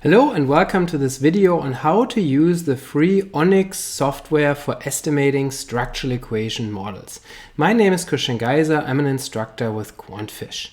Hello and welcome to this video on how to use the free Ωnyx software for estimating structural equation models. My name is Geiser, I'm an instructor with QuantFish.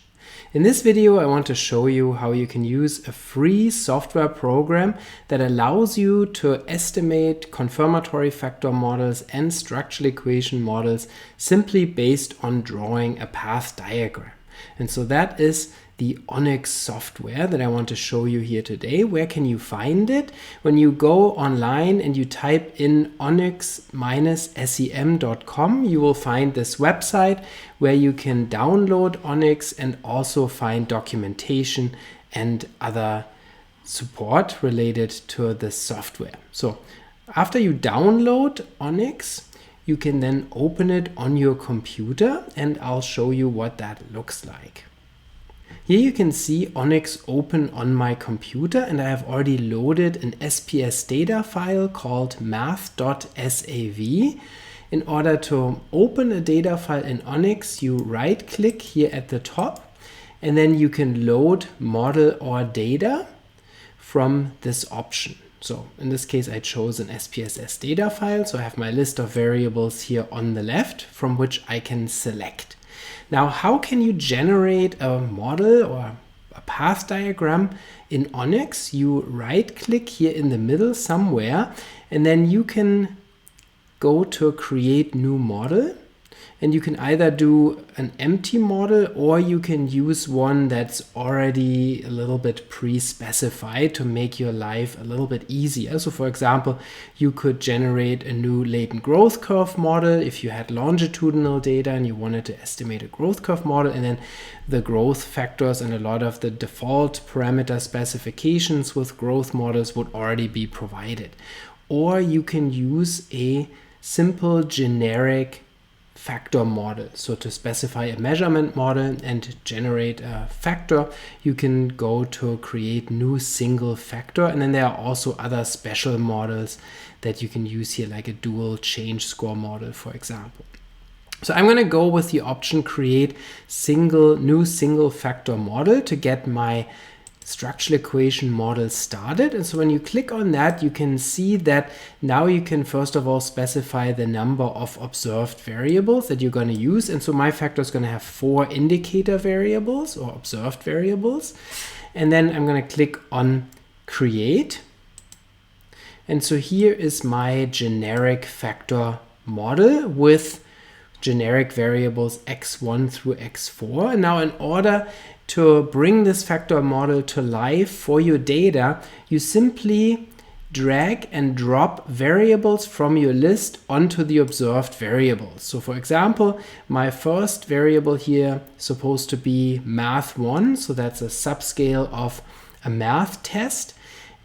In this video I want to show you how you can use a free software program that allows you to estimate confirmatory factor models and structural equation models simply based on drawing a path diagram. And so that is the Ωnyx software that I want to show you here today. Where can you find it? When you go online and you type in onyx-sem.com, you will find this website where you can download Ωnyx and also find documentation and other support related to the software. So after you download Ωnyx, you can then open it on your computer and I'll show you what that looks like. Here you can see Ωnyx open on my computer and I have already loaded an SPS data file called math.sav. In order to open a data file in Ωnyx, you right click here at the top and then you can load model or data from this option. So in this case, I chose an SPSS data file. So I have my list of variables here on the left from which I can select. Now, how can you generate a model or a path diagram in Ωnyx? You right click here in the middle somewhere, and then you can go to create new model. And you can either do an empty model or you can use one that's already a little bit pre-specified to make your life a little bit easier. So for example, you could generate a new latent growth curve model if you had longitudinal data and you wanted to estimate a growth curve model, and then the growth factors and a lot of the default parameter specifications with growth models would already be provided. Or you can use a simple generic factor model. So to specify a measurement model and generate a factor, you can go to create new single factor. And then there are also other special models that you can use here, like a dual change score model, for example. So I'm going to go with the option create new single factor model to get my structural equation model started. And so when you click on that, you can see that now you can first of all specify the number of observed variables that you're going to use. And so my factor is going to have 4 indicator variables or observed variables. And then I'm going to click on create. And so here is my generic factor model with generic variables x1 through x4. And now in order to bring this factor model to life for your data, you simply drag and drop variables from your list onto the observed variables. So for example, my first variable here is supposed to be math1, so that's a subscale of a math test.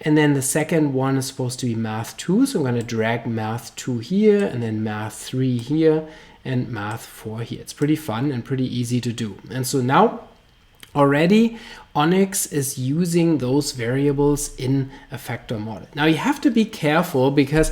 And then the second one is supposed to be math2, so I'm going to drag math2 here, and then math3 here, and math4 here. It's pretty fun and pretty easy to do. And so now already Ωnyx is using those variables in a factor model. Now you have to be careful because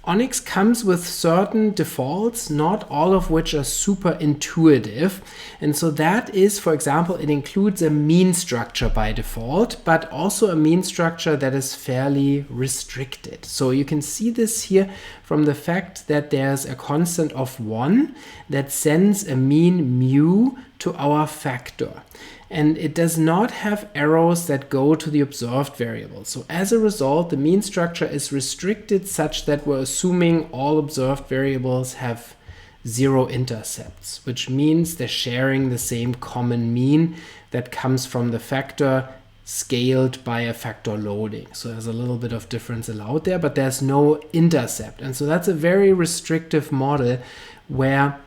Ωnyx comes with certain defaults, not all of which are super intuitive. And so that is, for example, it includes a mean structure by default, but also a mean structure that is fairly restricted. So you can see this here from the fact that there's a constant of 1 that sends a mean mu to our factor. And it does not have arrows that go to the observed variables. So as a result, the mean structure is restricted such that we're assuming all observed variables have 0 intercepts, which means they're sharing the same common mean that comes from the factor scaled by a factor loading. So there's a little bit of difference allowed there, but there's no intercept. And so that's a very restrictive model where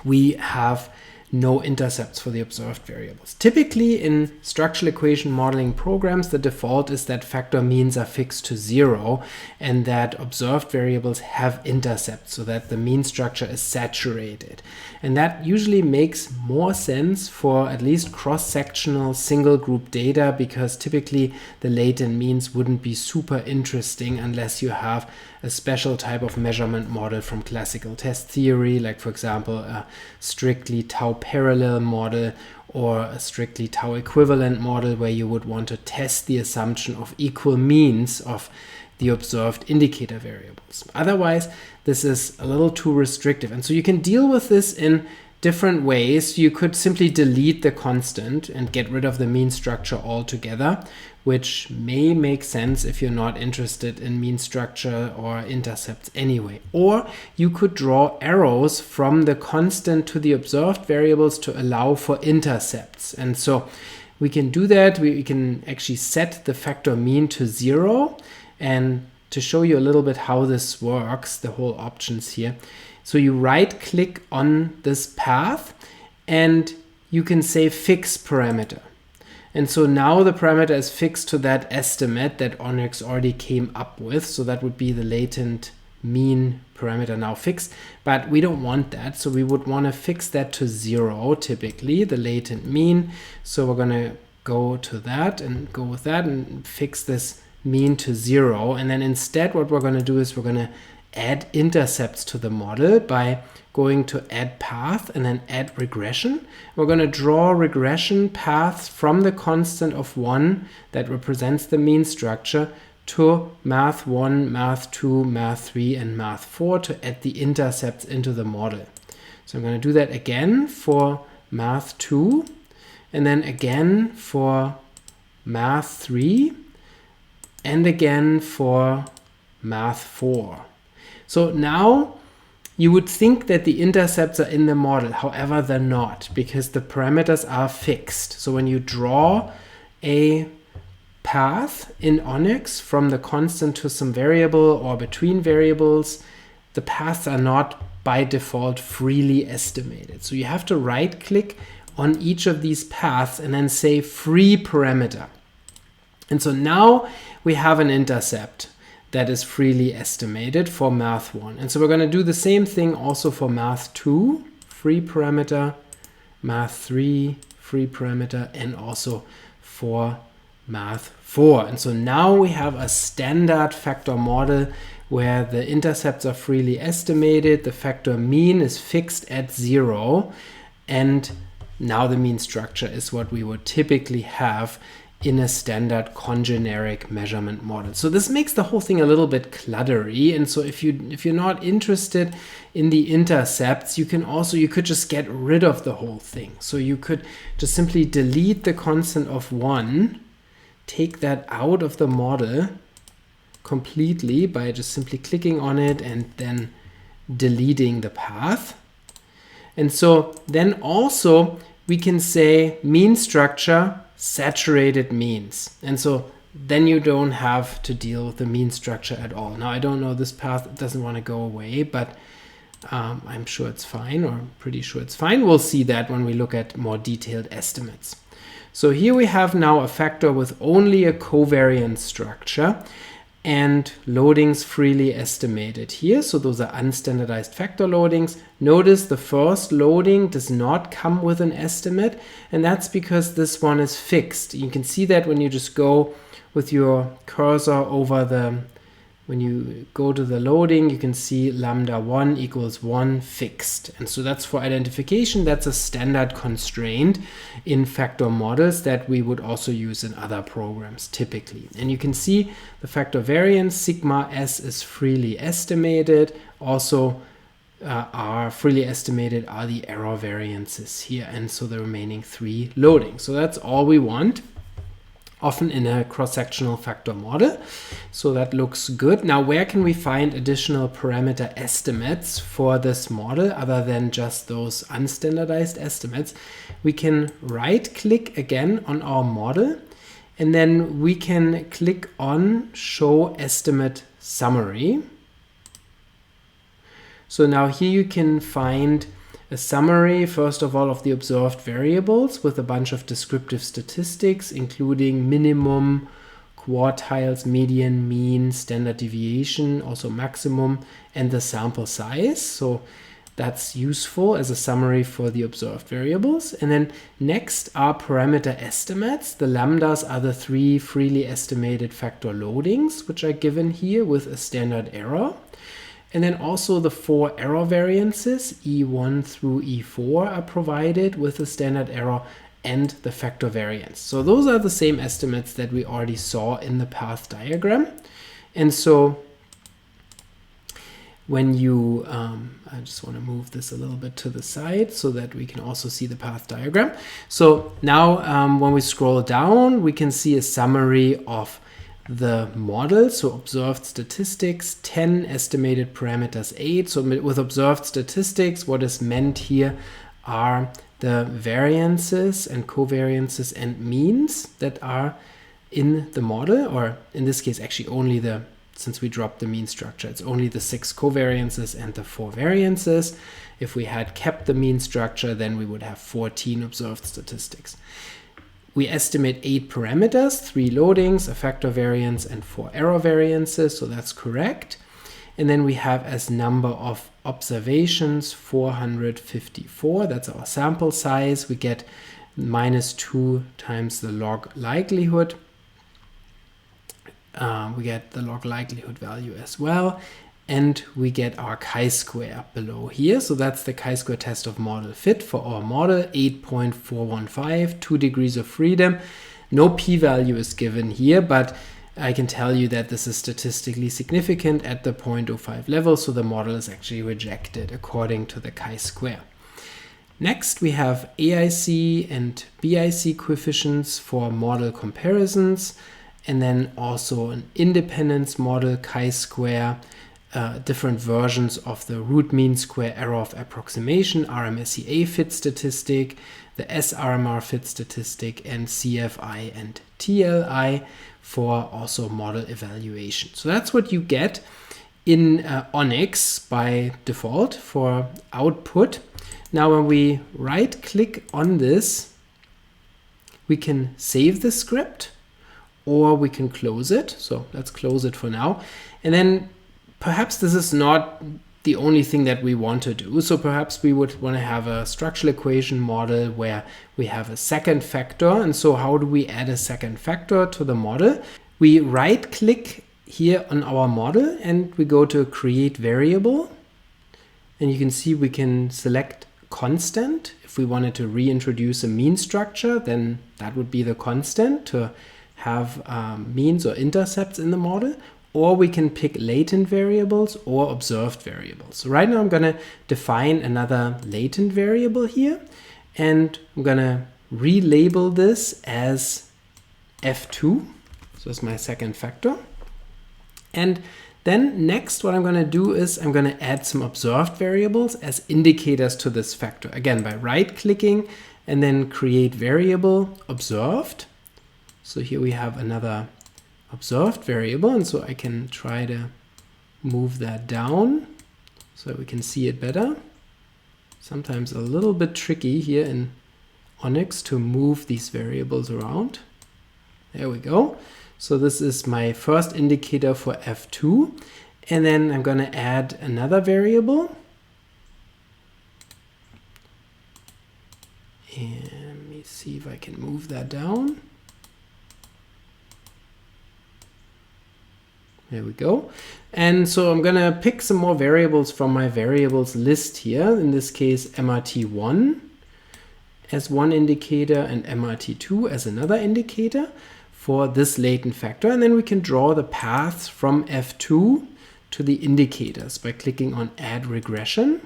we have no intercepts for the observed variables. Typically in structural equation modeling programs, the default is that factor means are fixed to 0 and that observed variables have intercepts so that the mean structure is saturated. And that usually makes more sense for at least cross-sectional single group data because typically the latent means wouldn't be super interesting unless you have a special type of measurement model from classical test theory, like for example a strictly tau parallel model or a strictly tau equivalent model where you would want to test the assumption of equal means of the observed indicator variables. Otherwise, this is a little too restrictive. And so you can deal with this in different ways. You could simply delete the constant and get rid of the mean structure altogether, which may make sense if you're not interested in mean structure or intercepts anyway. Or you could draw arrows from the constant to the observed variables to allow for intercepts. And so we can do that. We can actually set the factor mean to 0. And to show you a little bit how this works, the whole options here. So you right click on this path and you can say fix parameter. And so now the parameter is fixed to that estimate that Ωnyx already came up with. So that would be the latent mean parameter now fixed, but we don't want that. So we would want to fix that to 0 typically, the latent mean. So we're going to go to that and go with that and fix this mean to 0. And then instead what we're going to do is we're going to add intercepts to the model by going to add path and then add regression. We're going to draw regression paths from the constant of 1 that represents the mean structure to math 1, math 2, math 3, and math 4 to add the intercepts into the model. So I'm going to do that again for math 2 and then again for math 3 and again for math 4. So now you would think that the intercepts are in the model. However, they're not, because the parameters are fixed. So when you draw a path in Ωnyx from the constant to some variable or between variables, the paths are not by default freely estimated. So you have to right click on each of these paths and then say free parameter. And so now we have an intercept that is freely estimated for math 1. And so we're going to do the same thing also for math 2, free parameter, math 3, free parameter, and also for math 4. And so now we have a standard factor model where the intercepts are freely estimated, the factor mean is fixed at 0, and now the mean structure is what we would typically have in a standard congeneric measurement model. So this makes the whole thing a little bit cluttery. And so if you're not interested in the intercepts, you could just get rid of the whole thing. So you could just simply delete the constant of 1, take that out of the model completely by just simply clicking on it and then deleting the path. And so then also we can say mean structure saturated means. And so then you don't have to deal with the mean structure at all. Now I don't know, this path doesn't want to go away, but I'm sure it's fine, or pretty sure it's fine. We'll see that when we look at more detailed estimates. So here we have now a factor with only a covariance structure and loadings freely estimated here. So those are unstandardized factor loadings. Notice the first loading does not come with an estimate, and that's because this one is fixed. You can see that when you just go with your cursor over when you go to the loading, you can see lambda 1 equals 1 fixed. And so that's for identification. That's a standard constraint in factor models that we would also use in other programs typically. And you can see the factor variance sigma s is freely estimated. Also are freely estimated are the error variances here. And so the remaining 3 loading. So that's all we want, often in a cross-sectional factor model. So that looks good. Now, where can we find additional parameter estimates for this model other than just those unstandardized estimates? We can right-click again on our model, and then we can click on Show Estimate Summary. So now here you can find a summary, first of all, of the observed variables with a bunch of descriptive statistics, including minimum, quartiles, median, mean, standard deviation, also maximum, and the sample size. So that's useful as a summary for the observed variables. And then next are parameter estimates. The lambdas are the 3 freely estimated factor loadings, which are given here with a standard error. And then also the 4 error variances, E1 through E4, are provided with a standard error, and the factor variance. So those are the same estimates that we already saw in the path diagram. And so when you, I just want to move this a little bit to the side so that we can also see the path diagram. So now when we scroll down, we can see a summary of the model. So observed statistics, 10, estimated parameters 8. So with observed statistics, what is meant here are the variances and covariances and means that are in the model, or in this case actually only the, since we dropped the mean structure, it's only the 6 covariances and the 4 variances. If we had kept the mean structure, then we would have 14 observed statistics. We estimate 8 parameters, 3 loadings, a factor variance, and 4 error variances, so that's correct. And then we have as number of observations 454, that's our sample size. We get -2 times the log likelihood. We get the log likelihood value as well. And we get our chi-square below here. So that's the chi-square test of model fit for our model, 8.415, 2 degrees of freedom. No p-value is given here, but I can tell you that this is statistically significant at the 0.05 level, so the model is actually rejected according to the chi-square. Next, we have AIC and BIC coefficients for model comparisons, and then also an independence model chi-square, different versions of the root mean square error of approximation, RMSEA fit statistic, the SRMR fit statistic, and CFI and TLI for also model evaluation. So that's what you get in Ωnyx by default for output. Now when we right click on this, we can save the script or we can close it. So let's close it for now. And then perhaps this is not the only thing that we want to do. So perhaps we would want to have a structural equation model where we have a second factor. And so how do we add a second factor to the model? We right click here on our model and we go to create variable. And you can see we can select constant. If we wanted to reintroduce a mean structure, then that would be the constant to have means or intercepts in the model. Or we can pick latent variables or observed variables. So right now I'm going to define another latent variable here, and I'm going to relabel this as F2. So that's my second factor. And then next what I'm going to do is I'm going to add some observed variables as indicators to this factor. Again, by right clicking and then create variable observed. So here we have another observed variable, and so I can try to move that down so we can see it better. Sometimes a little bit tricky here in Ωnyx to move these variables around. There we go. So this is my first indicator for F2, and then I'm going to add another variable. And let me see if I can move that down. There we go. And so I'm going to pick some more variables from my variables list here. In this case, MRT1 as one indicator and MRT2 as another indicator for this latent factor. And then we can draw the paths from F2 to the indicators by clicking on Add Regression.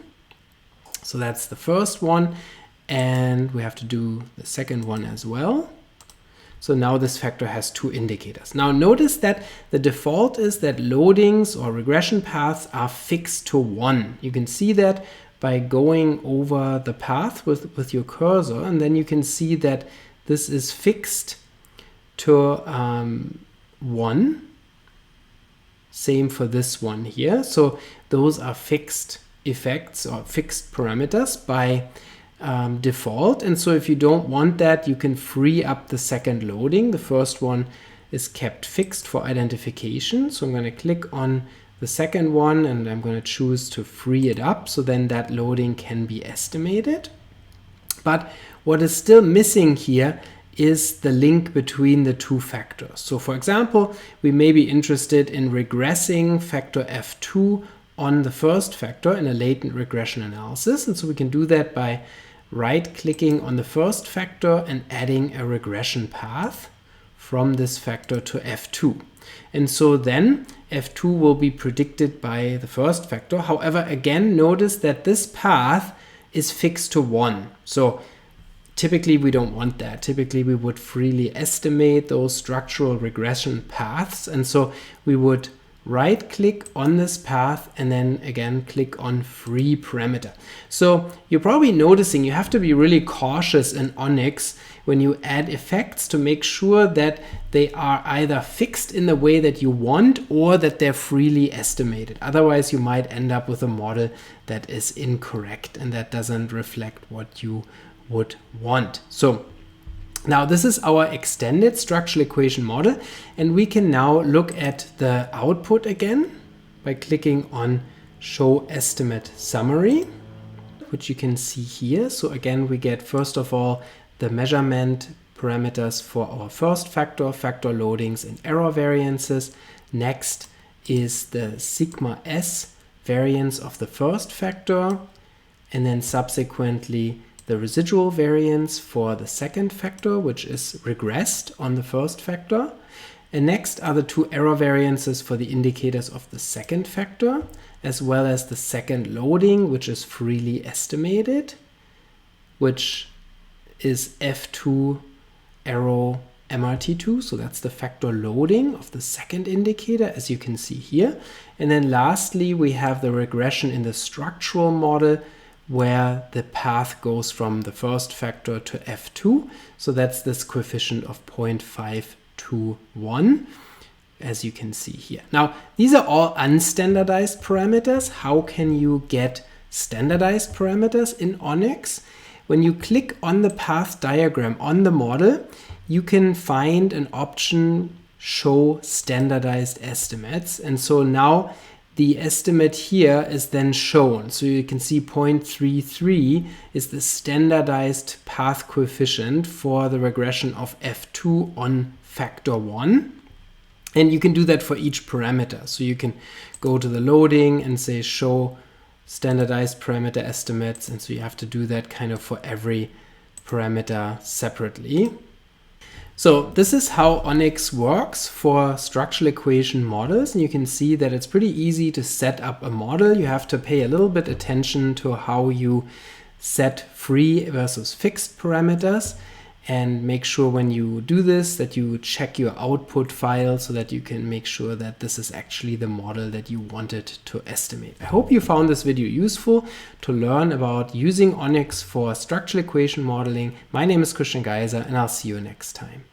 So that's the first one. And we have to do the second one as well. So now this factor has 2 indicators. Now notice that the default is that loadings or regression paths are fixed to 1. You can see that by going over the path with your cursor, and then you can see that this is fixed to 1. Same for this one here. So those are fixed effects or fixed parameters by default. And so if you don't want that, you can free up the second loading. The first one is kept fixed for identification. So I'm going to click on the second one and I'm going to choose to free it up. So then that loading can be estimated. But what is still missing here is the link between the 2 factors. So for example, we may be interested in regressing factor F2 on the first factor in a latent regression analysis. And so we can do that by right-clicking on the first factor and adding a regression path from this factor to F2. And so then F2 will be predicted by the first factor. However, again, notice that this path is fixed to 1. So typically we don't want that. Typically we would freely estimate those structural regression paths. And so we would right click on this path and then again click on free parameter. So you're probably noticing you have to be really cautious in Ωnyx when you add effects to make sure that they are either fixed in the way that you want or that they're freely estimated. Otherwise you might end up with a model that is incorrect and that doesn't reflect what you would want. So now this is our extended structural equation model, and we can now look at the output again by clicking on Show Estimate Summary, which you can see here. So again, we get first of all the measurement parameters for our first factor, factor loadings and error variances. Next is the sigma s variance of the first factor, and then subsequently the residual variance for the second factor, which is regressed on the first factor. And next are the two error variances for the indicators of the second factor, as well as the second loading, which is freely estimated, which is F2 arrow MRT2. So that's the factor loading of the second indicator, as you can see here. And then lastly, we have the regression in the structural model, where the path goes from the first factor to F2. So that's this coefficient of 0.521, as you can see here. Now, these are all unstandardized parameters. How can you get standardized parameters in Ωnyx? When you click on the path diagram on the model, you can find an option, Show Standardized Estimates. And so now the estimate here is then shown. So you can see 0.33 is the standardized path coefficient for the regression of F2 on factor 1. And you can do that for each parameter. So you can go to the loading and say show standardized parameter estimates. And so you have to do that kind of for every parameter separately. So this is how Ωnyx works for structural equation models. And you can see that it's pretty easy to set up a model. You have to pay a little bit attention to how you set free versus fixed parameters, and make sure when you do this that you check your output file so that you can make sure that this is actually the model that you wanted to estimate. I hope you found this video useful to learn about using Ωnyx for structural equation modeling. My name is Geiser, and I'll see you next time.